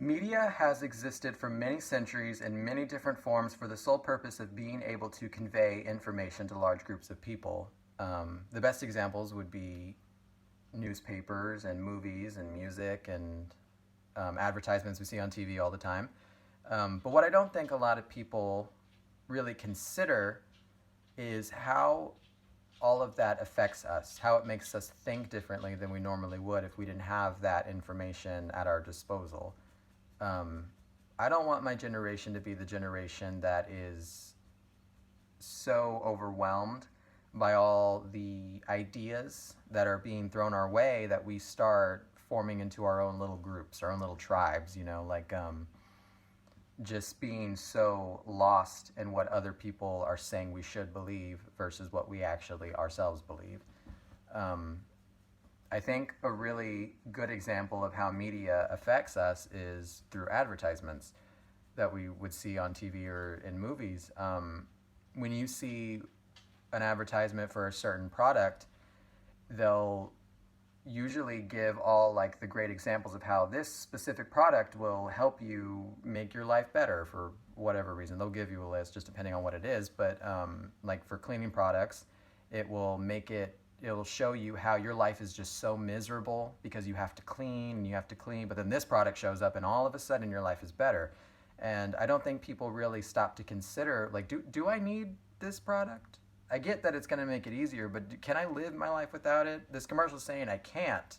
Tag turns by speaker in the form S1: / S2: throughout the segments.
S1: Media has existed for many centuries in many different forms for the sole purpose of being able to convey information to large groups of people. The best examples would be newspapers and movies and music and advertisements we see on TV all the time. But what I don't think a lot of people really consider is how all of that affects us, how it makes us think differently than we normally would if we didn't have that information at our disposal. Um, I don't want my generation to be the generation that is so overwhelmed by all the ideas that are being thrown our way that we start forming into our own little groups, our own little tribes, just being so lost in what other people are saying we should believe versus what we actually ourselves believe. Um, I think a really good example of how media affects us is through advertisements that we would see on TV or in movies. When you see an advertisement for a certain product, they'll usually give all like the great examples of how this specific product will help you make your life better for whatever reason. They'll give you a list just depending on what it is, but like for cleaning products, it'll show you how your life is just so miserable because you have to clean and you have to clean, but then this product shows up and all of a sudden your life is better. And I don't think people really stop to consider, like, do I need this product? I get that it's going to make it easier, but can I live my life without it? This commercial is saying I can't,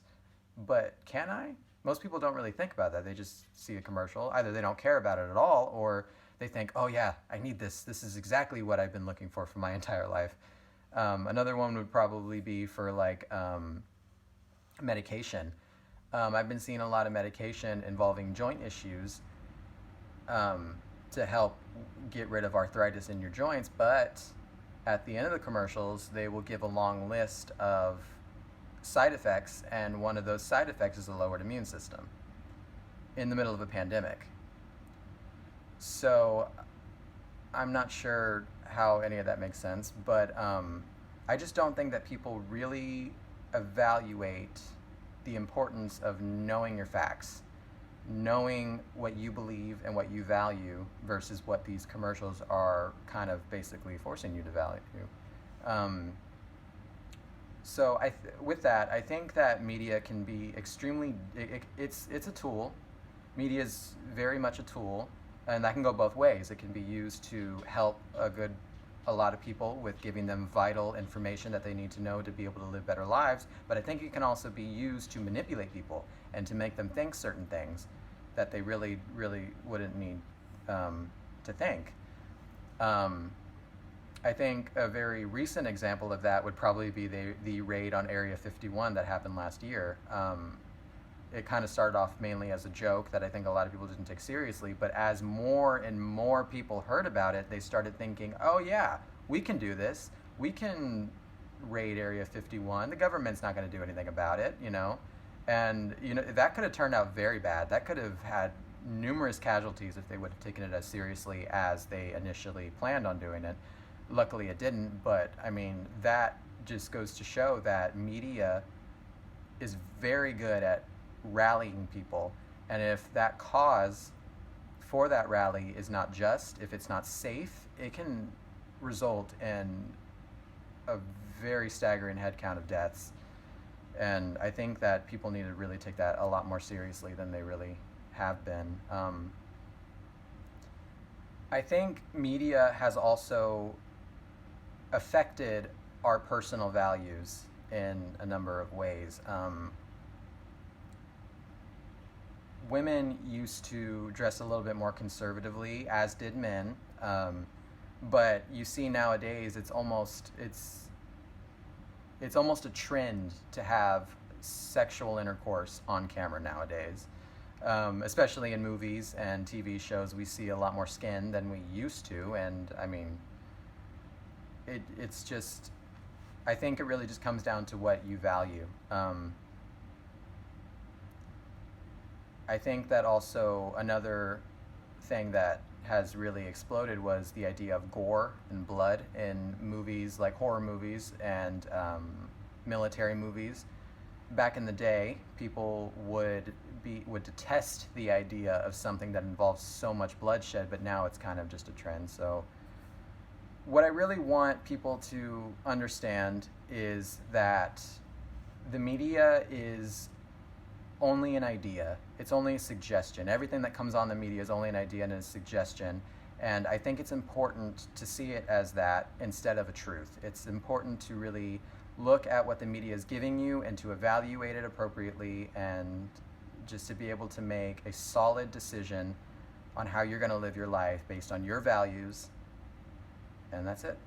S1: but can I? Most people don't really think about that. They just see a commercial. Either they don't care about it at all, or they think, oh yeah, I need this. This is exactly what I've been looking for my entire life. Another one would probably be for like medication. I've been seeing a lot of medication involving joint issues to help get rid of arthritis in your joints, but at the end of the commercials, they will give a long list of side effects, and one of those side effects is a lowered immune system in the middle of a pandemic. So I'm not sure how any of that makes sense, but I just don't think that people really evaluate the importance of knowing your facts, knowing what you believe and what you value versus what these commercials are kind of basically forcing you to value. Um, with that, I think that media can be extremely. It's a tool. Media is very much a tool, and that can go both ways. It can be used to help a lot of people with giving them vital information that they need to know to be able to live better lives. But I think it can also be used to manipulate people and to make them think certain things that they really, really wouldn't need to think. I think a very recent example of that would probably be the raid on Area 51 that happened last year. It kind of started off mainly as a joke that I think a lot of people didn't take seriously, but as more and more people heard about it, they started thinking, oh yeah, we can do this. We can raid Area 51. The government's not going to do anything about it, you know? And, you know, that could have turned out very bad. That could have had numerous casualties if they would have taken it as seriously as they initially planned on doing it. Luckily it didn't, but I mean, that just goes to show that media is very good at rallying people, and if that cause for that rally is not just, if it's not safe, it can result in a very staggering head count of deaths. And I think that people need to really take that a lot more seriously than they really have been. I think media has also affected our personal values in a number of ways. Women used to dress a little bit more conservatively, as did men. But you see nowadays, it's almost a trend to have sexual intercourse on camera nowadays. Especially in movies and TV shows, we see a lot more skin than we used to, and I mean, it's just, I think it really just comes down to what you value. I think that also another thing that has really exploded was the idea of gore and blood in movies, like horror movies and military movies. Back in the day, people would would detest the idea of something that involves so much bloodshed, but now it's kind of just a trend. So what I really want people to understand is that the media is only an idea. It's only a suggestion. Everything that comes on the media is only an idea and a suggestion. And I think it's important to see it as that instead of a truth. It's important to really look at what the media is giving you and to evaluate it appropriately, and just to be able to make a solid decision on how you're going to live your life based on your values. And that's it.